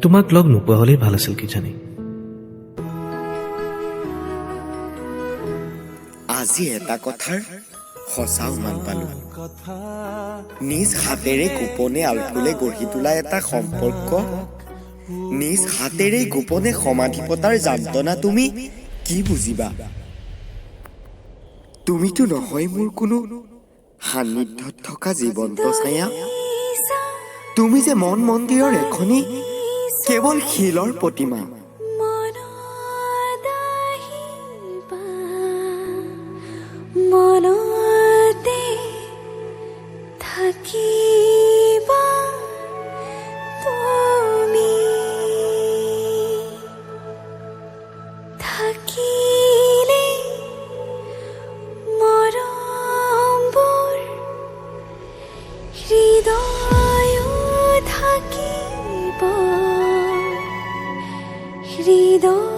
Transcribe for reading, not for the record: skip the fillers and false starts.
তোমাক লগ নোপোৱা হলেই ভাল আছিল কিজানি। আজি এটা কথাৰ সঁচা মান পালো। নিজ হাতেৰে গোপনে আলফুলে গঢ়ি তোলা এটা সম্পৰ্ক, নিজ হাতেৰে গোপনে সমাধি পতাৰ যান্ত্ৰণা তুমি কি বুজিবা? তুমিতো নহয় মোৰ কোনো সান্নিধ্যত থকা জীৱন্ত ছায়া। তুমি যে মন মন্দিৰৰ এখনি কেৱল শিলৰ প্ৰতিমা। মনতে থাকিবা তুমি, থাকিলে মৰমবোৰ হৃদয় থাকিব, হৃদয়